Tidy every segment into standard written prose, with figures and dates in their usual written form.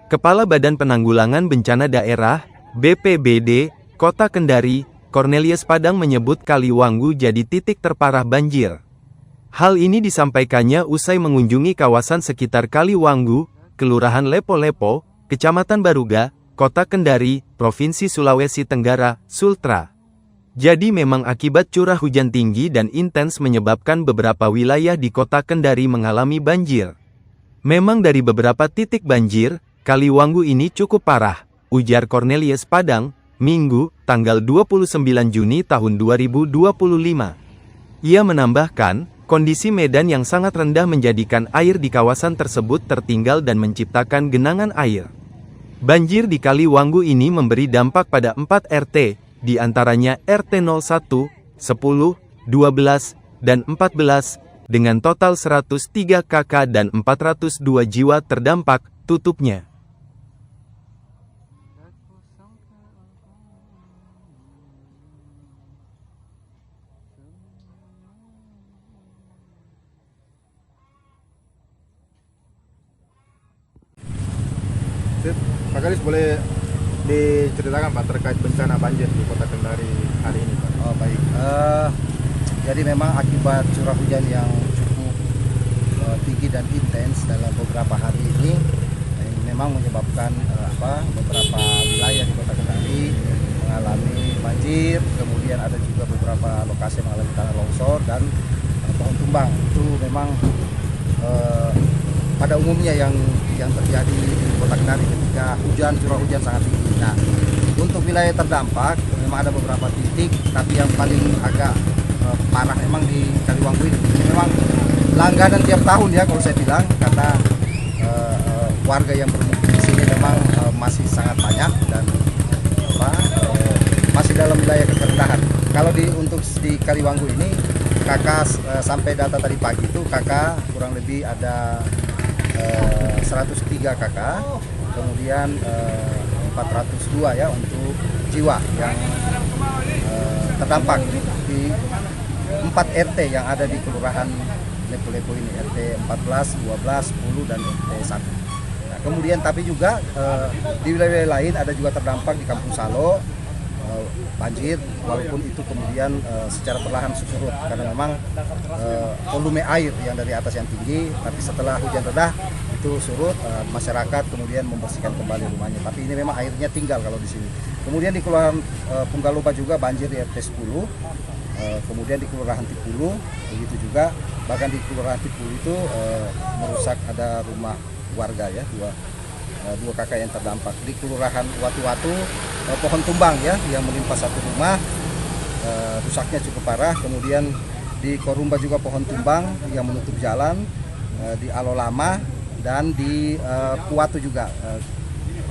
Kepala Badan Penanggulangan Bencana Daerah, BPBD, Kota Kendari, Cornelius Padang menyebut Kaliwanggu jadi titik terparah banjir. Hal ini disampaikannya usai mengunjungi kawasan sekitar Kaliwanggu, Kelurahan Lepo-Lepo, Kecamatan Baruga, Kota Kendari, Provinsi Sulawesi Tenggara, Sultra. Jadi memang akibat curah hujan tinggi dan intens menyebabkan beberapa wilayah di Kota Kendari mengalami banjir. Memang dari beberapa titik banjir, Kaliwanggu ini cukup parah, ujar Cornelius Padang, Minggu, tanggal 29 Juni tahun 2025. Ia menambahkan, kondisi medan yang sangat rendah menjadikan air di kawasan tersebut tertinggal dan menciptakan genangan air. Banjir di Kaliwanggu ini memberi dampak pada 4 RT, di antaranya RT 01, 10, 12, dan 14, dengan total 103 KK dan 402 jiwa terdampak, tutupnya. Pak Kalis, boleh diceritakan Pak terkait bencana banjir di Kota Kendari hari ini Pak? Oh baik, jadi memang akibat curah hujan yang cukup tinggi dan intens dalam beberapa hari ini memang menyebabkan beberapa wilayah di Kota Kendari mengalami banjir, kemudian ada juga beberapa lokasi yang mengalami tanah longsor dan pohon tumbang. Itu memang pada umumnya yang terjadi di Kota Kendari ketika curah hujan sangat tinggi. Nah, untuk wilayah terdampak memang ada beberapa titik, tapi yang paling agak parah memang di Kaliwanggu ini. Memang langganan tiap tahun ya kalau saya bilang, karena warga yang bermukim di sini memang masih sangat banyak dan masih dalam wilayah kerendahan. Kalau untuk di Kaliwanggu ini, kakak sampai data tadi pagi itu kakak kurang lebih ada 103 KK, kemudian 402 ya untuk jiwa yang terdampak di 4 RT yang ada di Kelurahan Lepo-Lepo ini, RT 14, 12, 10, dan RT 1. Nah, kemudian tapi juga di wilayah lain ada juga terdampak di Kampung Salo, banjir, walaupun itu kemudian secara perlahan surut karena memang volume air yang dari atas yang tinggi, tapi setelah hujan reda itu surut, masyarakat kemudian membersihkan kembali rumahnya. Tapi ini memang airnya tinggal kalau di sini. Kemudian di Kelurahan Punggaloba juga banjir di RT 10, kemudian di Kelurahan Tipulu begitu juga, bahkan di Kelurahan Tipulu itu merusak ada rumah warga ya, dua kakak yang terdampak. Di Kelurahan Watu-Watu pohon tumbang ya yang menimpa satu rumah, rusaknya cukup parah. Kemudian di Korumba juga pohon tumbang yang menutup jalan, di Alolama dan di Puwatu juga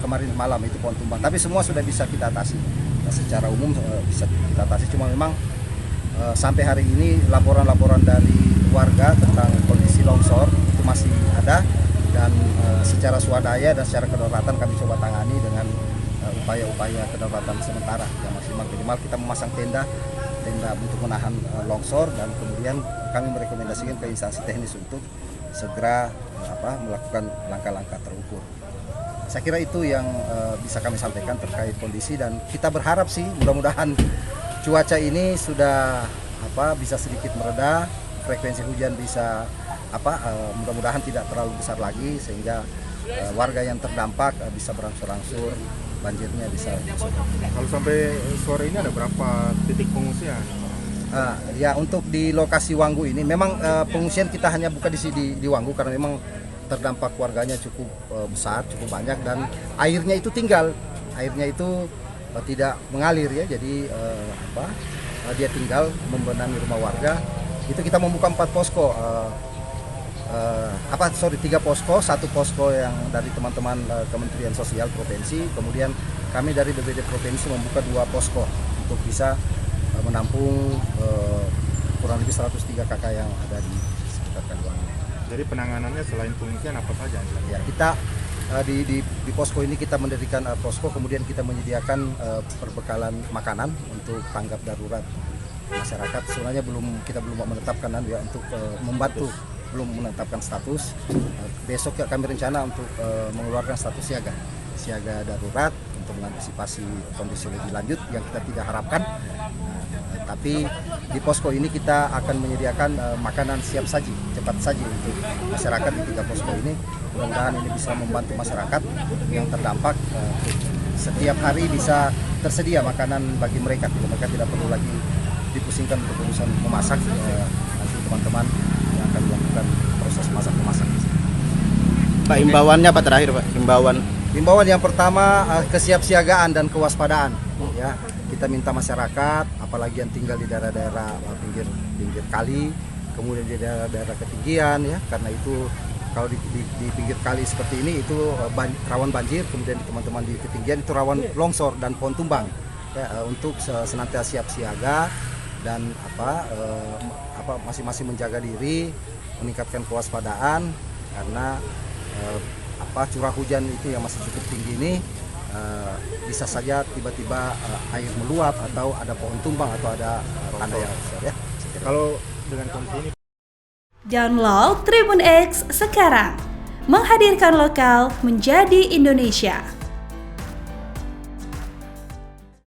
kemarin malam itu pohon tumbang. Tapi semua sudah bisa kita atasi, secara umum bisa kita atasi. Cuma memang sampai hari ini laporan-laporan dari warga tentang kondisi longsor itu masih ada. Dan secara swadaya dan secara kedaruratan kami coba tangani dengan upaya-upaya kedaruratan sementara yang maksimal. Minimal kita memasang tenda untuk menahan longsor, dan kemudian kami merekomendasikan ke instansi teknis untuk segera melakukan langkah-langkah terukur. Saya kira itu yang bisa kami sampaikan terkait kondisi, dan kita berharap sih mudah-mudahan cuaca ini sudah bisa sedikit mereda, frekuensi hujan bisa mudah-mudahan tidak terlalu besar lagi sehingga warga yang terdampak bisa berangsur-angsur banjirnya bisa surut. Kalau sampai sore ini ada berapa titik pengungsian? Ya untuk di lokasi Wanggu ini memang pengungsian kita hanya buka di Wanggu karena memang terdampak warganya cukup besar, cukup banyak, dan airnya itu tinggal, airnya itu tidak mengalir ya, jadi dia tinggal membenahi rumah warga. Itu kita membuka 4 posko. 3 posko, 1 posko yang dari teman-teman Kementerian Sosial Provinsi, kemudian kami dari BPD Provinsi membuka 2 posko untuk bisa menampung kurang lebih 103 KK yang ada di sekitar Kaliwanggu. Jadi penanganannya selain pengungsian apa saja? Ya, kita di posko ini kita mendirikan posko, kemudian kita menyediakan perbekalan makanan untuk tanggap darurat masyarakat. Sebenarnya kita belum menetapkan ya untuk membantu belum menetapkan status. Besok kami rencana untuk mengeluarkan status siaga darurat untuk mengantisipasi kondisi lebih lanjut yang kita tidak harapkan. Tapi di posko ini kita akan menyediakan makanan siap saji, cepat saji untuk masyarakat di 3 posko ini. Mudah-mudahan ini bisa membantu masyarakat yang terdampak. Setiap hari bisa tersedia makanan bagi mereka. Mereka tidak perlu lagi dipusingkan untuk urusan memasak. Nanti teman-teman yang akan melakukan proses masak-memasak. Pak, imbauannya Pak terakhir Pak, Himbauan yang pertama kesiapsiagaan dan kewaspadaan. Ya, kita minta masyarakat, apalagi yang tinggal di daerah-daerah pinggir kali, kemudian di daerah-daerah ketinggian, ya, karena itu kalau di pinggir kali seperti ini itu rawan banjir, kemudian teman-teman di ketinggian itu rawan longsor dan pohon tumbang. Ya, untuk senantiasa siap siaga dan masing-masing menjaga diri, meningkatkan kewaspadaan karena curah hujan itu yang masih cukup tinggi ini bisa saja tiba-tiba air meluap atau ada pohon tumbang atau ada tanah yang besar, ya. Kalau dengan kondisi ini Download Tribun X sekarang, menghadirkan lokal menjadi Indonesia.